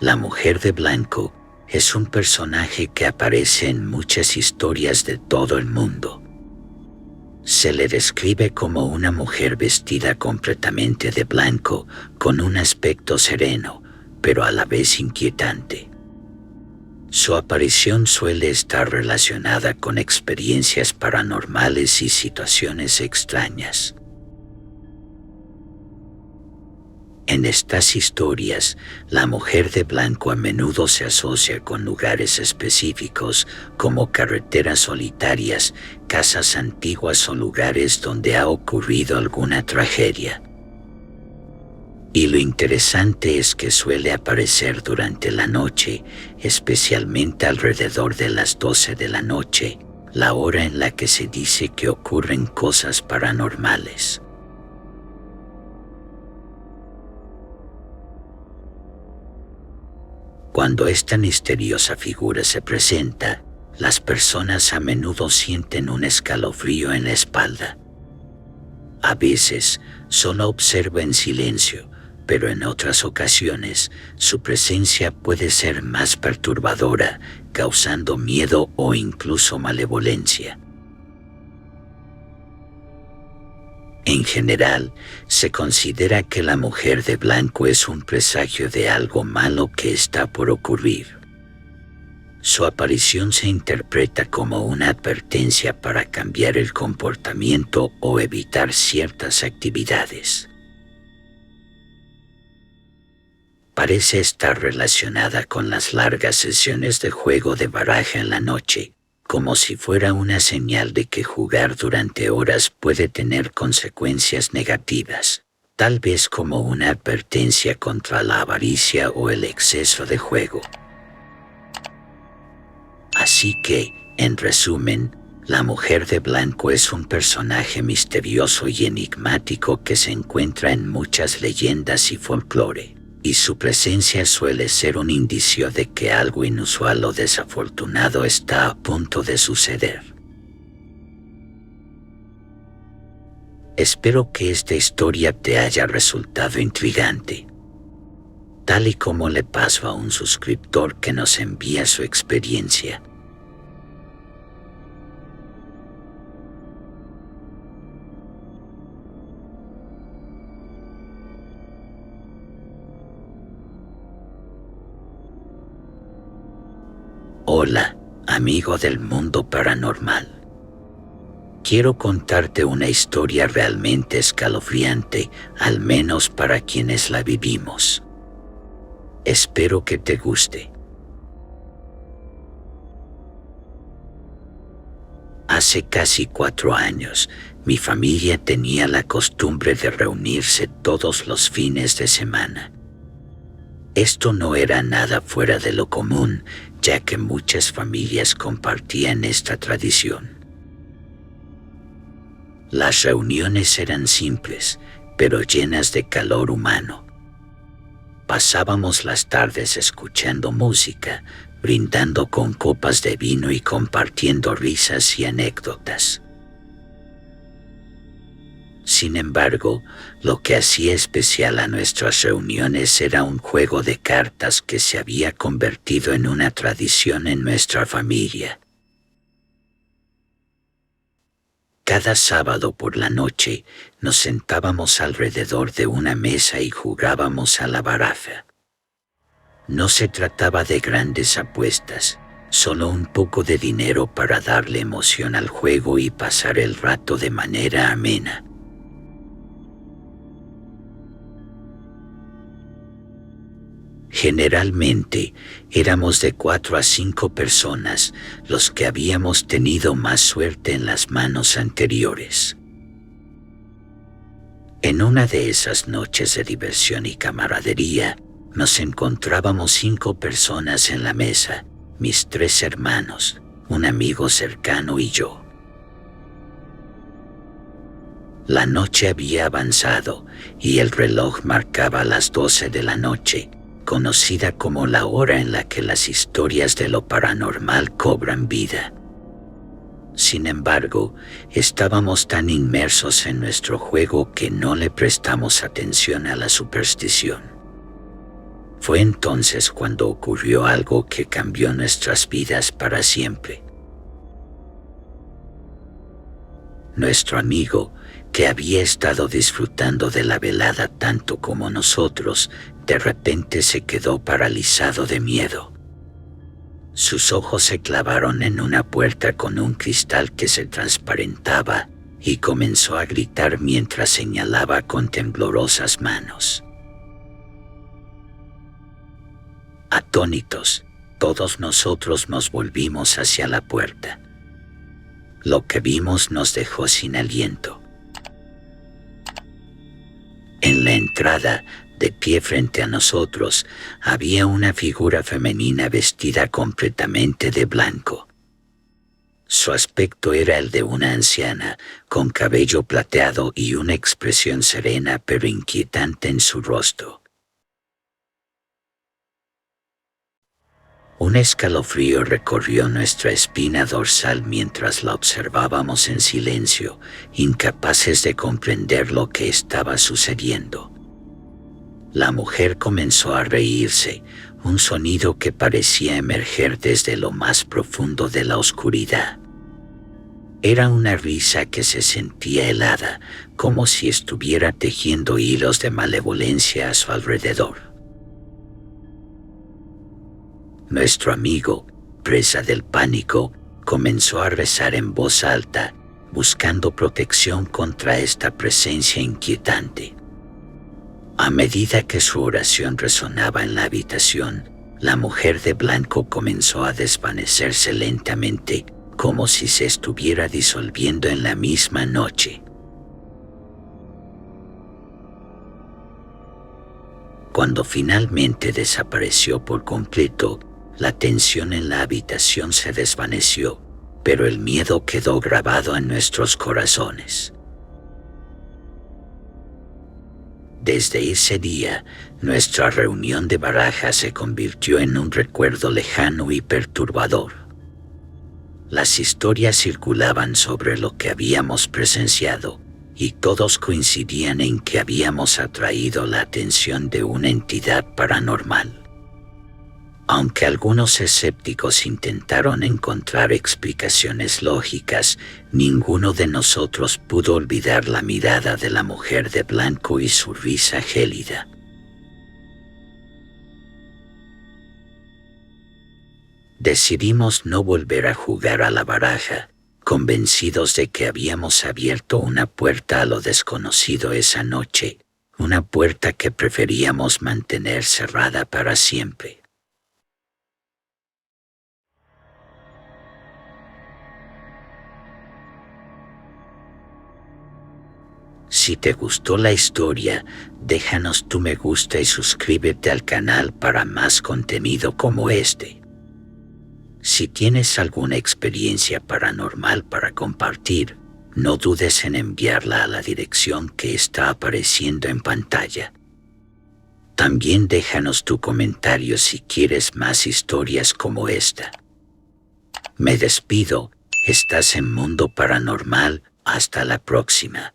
La mujer de blanco es un personaje que aparece en muchas historias de todo el mundo. Se le describe como una mujer vestida completamente de blanco, con un aspecto sereno, pero a la vez inquietante. Su aparición suele estar relacionada con experiencias paranormales y situaciones extrañas. En estas historias, la mujer de blanco a menudo se asocia con lugares específicos como carreteras solitarias, casas antiguas o lugares donde ha ocurrido alguna tragedia. Y lo interesante es que suele aparecer durante la noche, especialmente alrededor de las 12 de la noche, la hora en la que se dice que ocurren cosas paranormales. Cuando esta misteriosa figura se presenta, las personas a menudo sienten un escalofrío en la espalda. A veces solo observa en silencio, pero en otras ocasiones su presencia puede ser más perturbadora, causando miedo o incluso malevolencia. En general, se considera que la mujer de blanco es un presagio de algo malo que está por ocurrir. Su aparición se interpreta como una advertencia para cambiar el comportamiento o evitar ciertas actividades. Parece estar relacionada con las largas sesiones de juego de baraja en la noche, como si fuera una señal de que jugar durante horas puede tener consecuencias negativas, tal vez como una advertencia contra la avaricia o el exceso de juego. Así que, en resumen, la mujer de blanco es un personaje misterioso y enigmático que se encuentra en muchas leyendas y folclore, y su presencia suele ser un indicio de que algo inusual o desafortunado está a punto de suceder. Espero que esta historia te haya resultado intrigante, tal y como le pasó a un suscriptor que nos envía su experiencia. Hola, amigo del mundo paranormal. Quiero contarte una historia realmente escalofriante, al menos para quienes la vivimos. Espero que te guste. Hace casi 4 años, mi familia tenía la costumbre de reunirse todos los fines de semana. Esto no era nada fuera de lo común, ya que muchas familias compartían esta tradición. Las reuniones eran simples, pero llenas de calor humano. Pasábamos las tardes escuchando música, brindando con copas de vino y compartiendo risas y anécdotas. Sin embargo, lo que hacía especial a nuestras reuniones era un juego de cartas que se había convertido en una tradición en nuestra familia. Cada sábado por la noche nos sentábamos alrededor de una mesa y jugábamos a la baraja. No se trataba de grandes apuestas, solo un poco de dinero para darle emoción al juego y pasar el rato de manera amena. Generalmente éramos de 4 a 5 personas los que habíamos tenido más suerte en las manos anteriores. En una de esas noches de diversión y camaradería, nos encontrábamos 5 personas en la mesa, mis 3 hermanos, un amigo cercano y yo. La noche había avanzado y el reloj marcaba las 12 de la noche, conocida como la hora en la que las historias de lo paranormal cobran vida. Sin embargo, estábamos tan inmersos en nuestro juego que no le prestamos atención a la superstición. Fue entonces cuando ocurrió algo que cambió nuestras vidas para siempre. Nuestro amigo, que había estado disfrutando de la velada tanto como nosotros, de repente se quedó paralizado de miedo. Sus ojos se clavaron en una puerta con un cristal que se transparentaba y comenzó a gritar mientras señalaba con temblorosas manos. Atónitos, todos nosotros nos volvimos hacia la puerta. Lo que vimos nos dejó sin aliento. En la entrada, de pie frente a nosotros, había una figura femenina vestida completamente de blanco. Su aspecto era el de una anciana, con cabello plateado y una expresión serena pero inquietante en su rostro. Un escalofrío recorrió nuestra espina dorsal mientras la observábamos en silencio, incapaces de comprender lo que estaba sucediendo. La mujer comenzó a reírse, un sonido que parecía emerger desde lo más profundo de la oscuridad. Era una risa que se sentía helada, como si estuviera tejiendo hilos de malevolencia a su alrededor. Nuestro amigo, presa del pánico, comenzó a rezar en voz alta, buscando protección contra esta presencia inquietante. A medida que su oración resonaba en la habitación, la mujer de blanco comenzó a desvanecerse lentamente, como si se estuviera disolviendo en la misma noche. Cuando finalmente desapareció por completo, la tensión en la habitación se desvaneció, pero el miedo quedó grabado en nuestros corazones. Desde ese día, nuestra reunión de baraja se convirtió en un recuerdo lejano y perturbador. Las historias circulaban sobre lo que habíamos presenciado, y todos coincidían en que habíamos atraído la atención de una entidad paranormal. Aunque algunos escépticos intentaron encontrar explicaciones lógicas, ninguno de nosotros pudo olvidar la mirada de la mujer de blanco y su risa gélida. Decidimos no volver a jugar a la baraja, convencidos de que habíamos abierto una puerta a lo desconocido esa noche, una puerta que preferíamos mantener cerrada para siempre. Si te gustó la historia, déjanos tu me gusta y suscríbete al canal para más contenido como este. Si tienes alguna experiencia paranormal para compartir, no dudes en enviarla a la dirección que está apareciendo en pantalla. También déjanos tu comentario si quieres más historias como esta. Me despido, estás en Mundo Paranormal, hasta la próxima.